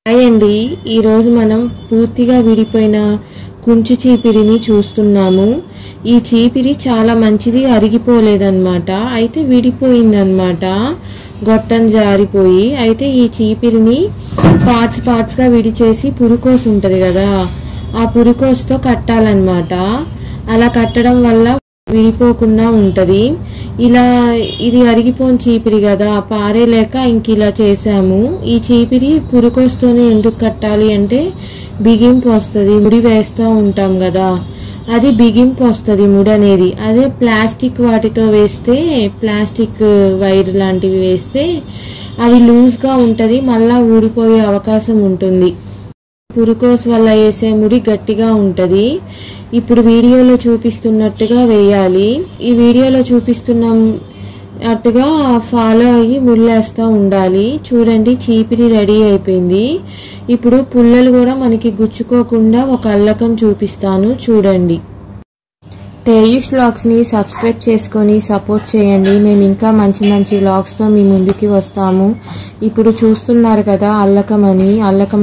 Hi అండి, ఈరోజు మనం పూర్తిగా విడిపోయిన కుంచు చీపిరిని చూస్తున్నాము. ఈ చీపిరి చాలా మంచిది, అరిగిపోలేదన్నమాట. అయితే విడిపోయిందన్నమాట, గొట్టం జారిపోయి. అయితే ఈ చీపిరిని పార్ట్స్గా విడిచేసి పురుకోసు ఉంటుంది కదా, ఆ పురుకోసుతో కట్టాలన్నమాట. అలా కట్టడం వల్ల విడిపోకుండా ఉంటది. ఇలా ఇది అరిగిపోయిన చీపిరి కదా, పారేలేక ఇంక ఇలా చేసాము. ఈ చీపిరి పురుకోస్తోనే ఎందుకు కట్టాలి అంటే బిగింపు వస్తుంది. ముడి వేస్తూ ఉంటాం కదా, అది బిగింపు వస్తుంది ముడి అనేది. అదే ప్లాస్టిక్ వాటితో వేస్తే, ప్లాస్టిక్ వైర్ లాంటివి వేస్తే అవి లూజ్గా ఉంటుంది, మళ్ళా ఊడిపోయే అవకాశం ఉంటుంది. పురుకోస్ వల్ల వేసే ముడి గట్టిగా ఉంటది. ఇప్పుడు వీడియోలో చూపిస్తున్నట్టుగా వేయాలి. ఈ వీడియోలో చూపిస్తున్నట్టుగా ఫాలో అయ్యి ముళ్ళేస్తూ ఉండాలి. చూడండి, చీపిరి రెడీ అయిపోయింది. ఇప్పుడు పుల్లలు కూడా మనకి గుచ్చుకోకుండా ఒక అల్లకం చూపిస్తాను, చూడండి. తేయుష్ వ్లాగ్స్ ని సబ్స్క్రైబ్ చేసుకొని సపోర్ట్ చేయండి. మేము ఇంకా మంచి మంచి వ్లాగ్స్ తో మీ ముందుకి వస్తాము. ఇప్పుడు చూస్తున్నారు కదా అల్లకం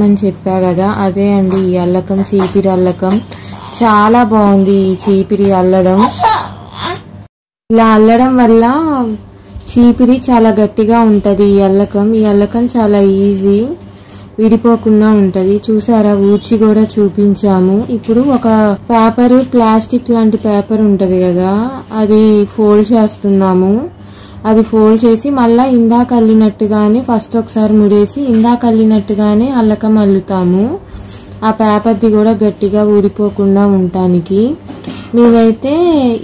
అని చెప్పా కదా, అదే అండి ఈ అల్లకం, చీపిరి అల్లకం. చాలా బాగుంది ఈ చీపిరి అల్లడం. ఇలా అల్లడం వల్ల చీపిరి చాలా గట్టిగా ఉంటది. ఈ అల్లకం చాలా ఈజీ, విడిపోకుండా ఉంటది. చూసారా, ఊడ్చి కూడా చూపించాము. ఇప్పుడు ఒక పేపర్, ప్లాస్టిక్ లాంటి పేపర్ ఉంటది కదా, అది ఫోల్డ్ చేస్తున్నాము. అది ఫోల్డ్ చేసి మళ్ళా ఇందాక అల్లినట్టుగానే ఫస్ట్ ఒకసారి ముడేసి ఇందాక అల్లినట్టుగానే అల్లకం అల్లుతాము. ఆ పేపర్ది కూడా గట్టిగా ఊడిపోకుండా ఉండటానికి. మేమైతే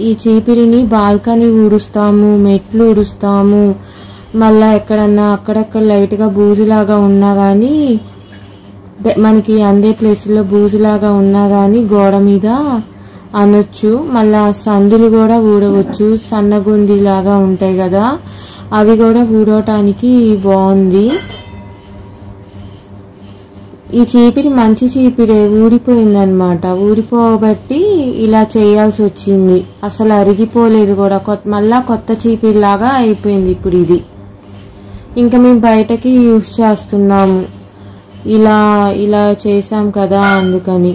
ఈ చీపిరిని బాల్కనీ ఊడుస్తాము, మెట్లు ఊడుస్తాము. మళ్ళా ఎక్కడన్నా అక్కడక్కడ లైట్గా బూజులాగా ఉన్నా కానీ, మనకి అందే ప్లేసుల్లో బూజులాగా ఉన్నా కానీ గోడ మీద అనొచ్చు. మళ్ళా సందులు కూడా ఊడవచ్చు, సన్నగుంది లాగా ఉంటాయి కదా, అవి కూడా ఊడటానికి బాగుంది. ఈ చీపిరి మంచి చీపిరే, ఊడిపోయిందనమాట. ఊడిపోబట్టి ఇలా చేయాల్సి వచ్చింది. అసలు అరిగిపోలేదు కూడా, మళ్ళా కొత్త చీపిరి లాగా అయిపోయింది ఇప్పుడు ఇది. ఇంకా మేము బయటకి యూజ్ చేస్తున్నాము. ఇలా చేసాం కదా, అందుకని.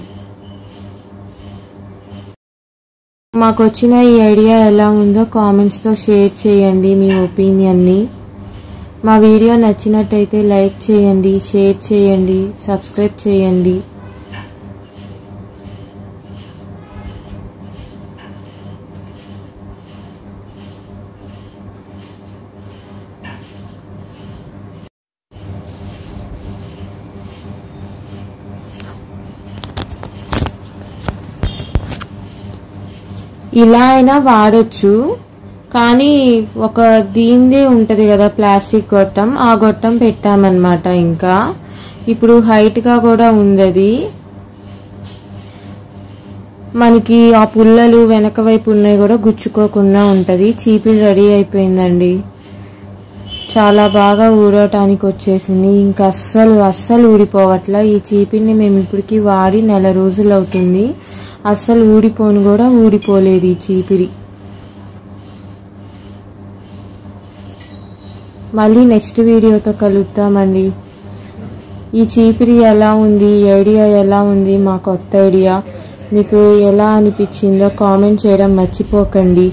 మాకు వచ్చిన ఈ ఐడియా ఎలా ఉందో కామెంట్స్తో షేర్ చేయండి మీ ఒపీనియన్ని. మా వీడియో నచ్చినట్టయితే లైక్ చేయండి, షేర్ చేయండి, సబ్స్క్రైబ్ చేయండి. ఇలా అయినా వాడొచ్చు, కానీ ఒక దీందే ఉంటది కదా ప్లాస్టిక్ గొట్టం, ఆ గొట్టం పెట్టామన్నమాట. ఇంకా ఇప్పుడు హైట్ గా కూడా ఉంది. మనకి ఆ పుల్లలు వెనక వైపు ఉన్నాయి కూడా గుచ్చుకోకుండా ఉంటది. చీపిరి రెడీ అయిపోయిందండి, చాలా బాగా ఊడటానికి వచ్చేసింది. ఇంకా అస్సలు ఊడిపోవట్లా. ఈ చీపిరిని మేము ఇప్పటికి వాడి నెల రోజులు అవుతుంది. అస్సలు ఊడిపోలేదు ఈ చీపిరి. మళ్ళీ నెక్స్ట్ వీడియోతో కలుద్దామండి. ఈ చీపిరి ఎలా ఉంది, ఈ ఐడియా ఎలా ఉంది, మా కొత్త ఐడియా మీకు ఎలా అనిపించిందో కామెంట్ చేయడం మర్చిపోకండి.